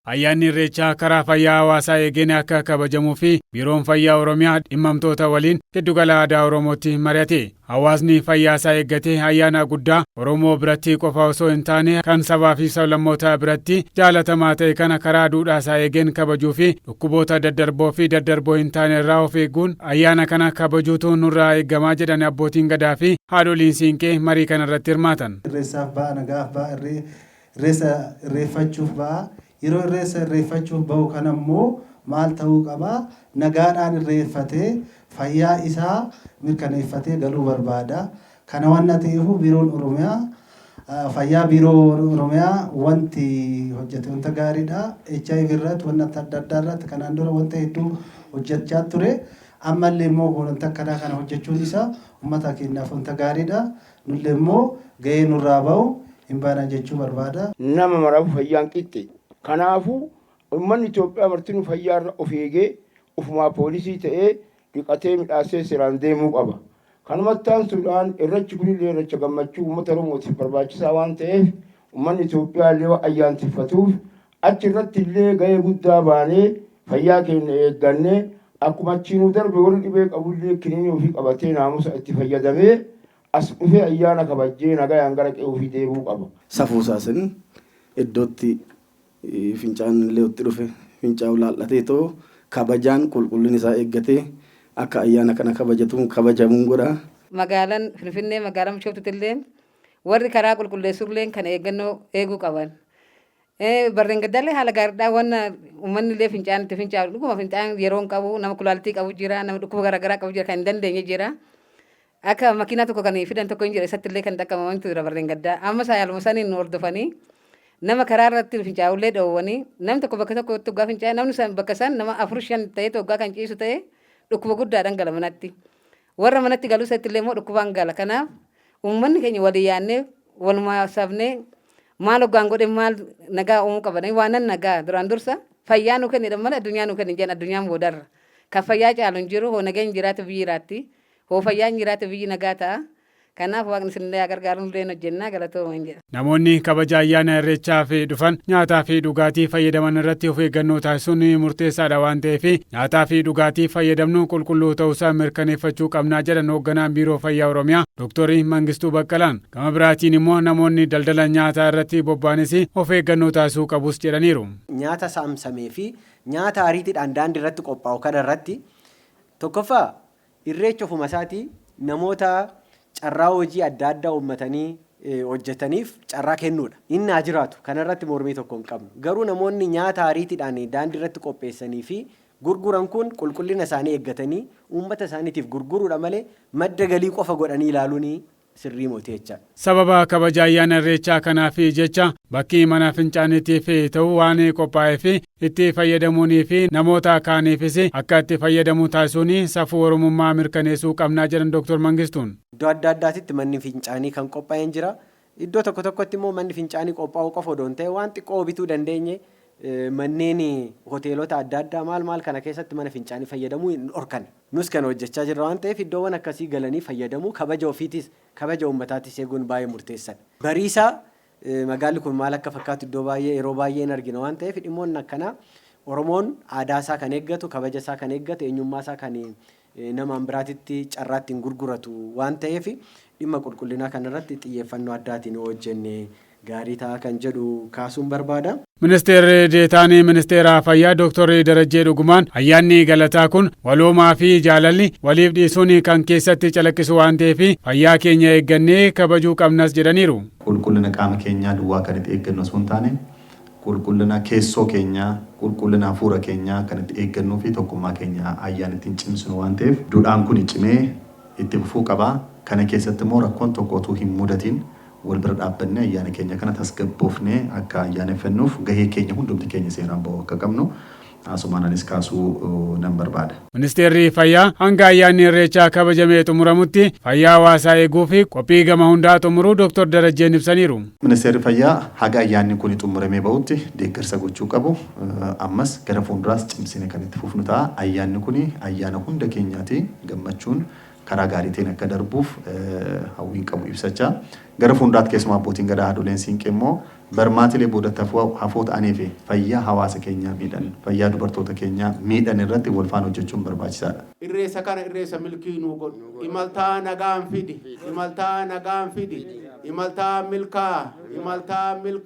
Ayyaanni Irreechaa karaa fayyaa hawaasaa eegeen akka kabajamuu fi Biiroon Fayyaa Oromiyaa dhimmamtoota waliin giddugala aadaa Oromootti mari'ate. Hawaasni fayyaa isaa eeggatee ayyaana guddaa Oromoo biratti qofa osoo hin taane kan sabaa fi sablammoota biratti jaalatamaa ta'e kana karaa duudhaa isaa eegeen kabajuu fi dhukkuboota daddarboo fi daddarboo hin taane irraa of eeguun ayyaana kana kabajuutu nurraa eeggamaa jedhan abbootiin gadaa fi haadholiin siinqee marii kana irratti hirmaatan. Irreessaaf ba'a, nagaaf ba'a, irreessa irreeffachuuf ba'a. Yeroo irreessa irreeffachuuf bahu kana immoo maal ta'uu qaba? Nagaadhaan irreeffatee fayyaa isaa mirkaneeffatee galuu barbaada. Kana waan ta'eef Biiroon Oromiyaa fayyaa Biiroo Oromiyaa wanti hojjete wanta gaariidha. HIV irratti wanta adda addaa irratti kanaan dura wanta hedduu hojjechaa ture. Ammallee immoo wanta akkanaa kana hojjechuun isaa uummata keenyaaf wanta gaariidha. Nullee immoo gahee nurraa bahu hin baana jechuu barbaada. Nama maraaf fayyaan qixxe. Kanaafuu uummanni Itoophiyaa martinuu fayyaarra of eegee ufumaa poolisii ta'ee dhiqatee midhaasee seeraan deemuu qaba. Kanumatti aansuudhaan irreechi kunillee irreecha gammachuu uummata Oromootiif barbaachisaa waan ta'eef uummanni Itoophiyaa illee ayyaaneffatuuf achi irratti illee gahee guddaa baanee fayyaa keenya eeggannee akkuma achiinuu darbe warri dhibee qabullee kiniinii ofii qabatee naamusa itti fayyadamee as dhufee ayyaana kabajjee nagayaan gara qe'ee ofii deebuu qaba. Safuu isaasin iddootti fincaan illee itti dhufe fincaa ulaallatee too kabajaan qulqullina isaa eeggatee akka ayyaana kana kabajamuun godha. Magaalaan Finfinnee magaalaa Bishooftuutti illee warri karaa qulqulleessuullee kan eeggannoo eeguu qaban. Barreen gaddaallee haala gaariidhaan waan uummanni illee fincaan itti fincaa'u dhuguma fincaan yeroo hin qabu nama kulaaltii qabu jira nama dhukkuba garaagaraa qabu jira kan hin dandeenye jira. Akka makiinaa tokko kan fidan tokko hin jira isatti illee kan xaqqamamantu jira barreen gaddaa amma saayaaluma saniin hordofanii nama karaa irratti fincaa'ullee dhoowwanii namni tokko bakka tokkotti hoggaa fincaa'e namni san bakka san nama 4-5 ta'ee hoggaa kan ciisu ta'e dhukkuba guddaadhaan gala manatti. Warra manatti galuu isatti illee immoo dhukkubaan gala. Kanaaf uummanni keenya walii yaannee walumaa sabnee maal hoggaan godhe maal nagaa uumuu qaban waan nagaa duraan dursa fayyaa nu kennedha malee addunyaa nu kenni jedhan addunyaan boodarra. Kan fayyaa caalu hin jiru hoo nagaan jiraate biyyi jiraatti hoo fayyaan jiraate biyyi nagaa ta'a. Kanaaf waaqni isinillee gargaaruun illee hojjennaa galatooma hin jedha. Namoonni kabaja ayyaana irreechaa fi dhufan nyaataa fi dhugaatii fayyadaman irratti of eeggannoo taasisuun murteessaadha waan ta'eef nyaataa fi dhugaatii fayyadamnu qulqulluu ta'uusaa mirkaneeffachuu qabnaa jedhan hoogganaan Biiroo Fayyaa Oromiyaa Dr. Mangistuu Baqqalaan. Gama biraatiin immoo namoonni daldala nyaataa irratti bobba'anis of eeggannoo taasisuu qabus jedhaniiru. Nyaata saamsamee fi nyaata ariitiidhaan daandii irratti qophaa'u kana irratti tokkoffaa irreecha ofuma isaatii namoota carraa hojii adda addaa uummatanii hojjetaniif carraa kennuudha. Inni haa jiraatu kanarratti mormii tokko hin qabnu. Garuu namoonni nyaata ariitiidhaan daandii irratti qopheessanii fi gurguran kun qulqullina isaanii eeggatanii uummata isaaniitiif gurguruudha malee madda galii qofa godhanii ilaaluun sirrii mootii jechaadha. Sababa kabaja ayyaana irreechaa kanaaf jecha bakki mana fincaaniitiif ta'uu waan qophaa'eef itti fayyadamuunii fi namoota kaaniifis akka itti fayyadamu taasisuun safuu Oromummaa mirkaneessuu qabnaa jedhan Dr. Mangistuun. Iddoo adda addaatitti manni fincaanii kan qophaa'een jira. Iddoo tokko tokkotti immoo manni fincaanii qophaa'uu qofa odoo hin ta'e waan xiqqoo bituu dandeenye manneen hoteelota adda addaa maal kana keessatti mana fincaanii fayyadamuu hin dhorkan. Nus kan hojjechaa jirra waan ta'eef iddoowwan akkasii galanii fayyadamuu kabaja ofiitis kabaja uummataatis eeguun baay'ee murteessaadha. Bariisaa magaalli kun maal akka fakkaatu iddoo baay'ee yeroo baay'ee hin argina waan ta'eef dhimmoonni akkanaa Oromoon aadaa isaa kan eeggatu kabaja isaa kan eeggatu eenyummaa isaa kan namaan biraatitti carraatti hin gurguratu waan ta'eef dhimma qulqullinaa kanarratti xiyyeeffannoo addaatiin hojjenne gaarii ta'a kan jedhu kaasuun barbaada. Ministeerri Deetaanii Ministeera Fayyaa Dr. Darajjee Dhugumaan ayyaanni galataa kun waloomaa fi jaalalli waliif dhiisuun kan keessatti calaqqisu waan ta'eef fayyaa keenya eeggannee kabajuu qabnas jedhaniiru. Qulqullina qaama keenyaa duwwaa kan itti eeggannu osoo hin taane qulqullina keessoo keenyaa qulqullina hafuura keenyaa kan itti eeggannuu fi tokkummaa keenya ayyaan ittiin cimsinu waan ta'eef duudhaan kun cimee itti fufuu qaba. Kana keessatti immoo rakkoon tokko utuu hin mudatiin wal bira dhaabbannee ayyaana keenya kana tasgabboofnee akka ayyaaneffannuuf gahee keenya hundumti keenya seeraan ba'uu akka qabnu asumaan anis kaasuu nan barbaada. Ministeerri Fayyaa hanga ayyaanni irreechaa kabajamee xumuramutti fayyaa hawaasaa eeguu fi qophii gama hundaa xumuruu Dr. Darajjeen ibsaniiru. Ministeerri Fayyaa haga ayyaanni kun xumuramee ba'utti deeggarsa gochuu qabu. Ammas gara fuulduraas cimsine kan itti fufnu ta'a. Ayyaanni kun ayyaana hunda keenyaati gammachuun karaa gaariitiin akka darbuuf hawwiin qabu ibsachaa. Gara fuulduraatti keessumaa abbootiin gadaa haadholeen siinqee immoo barmaatilee boodatti hafoo ta'anii fi fayyaa hawaasa keenyaa miidhan fayyaa dubartoota keenyaa miidhan irratti wal faana hojjechuun barbaachisaadha. Irreessa kana irreessa milkii nuu godhu. Imaltaa nagaan fidi. Imaltaa nagaan fidi. Imaltaa milkaa. Imaltaa milkaa.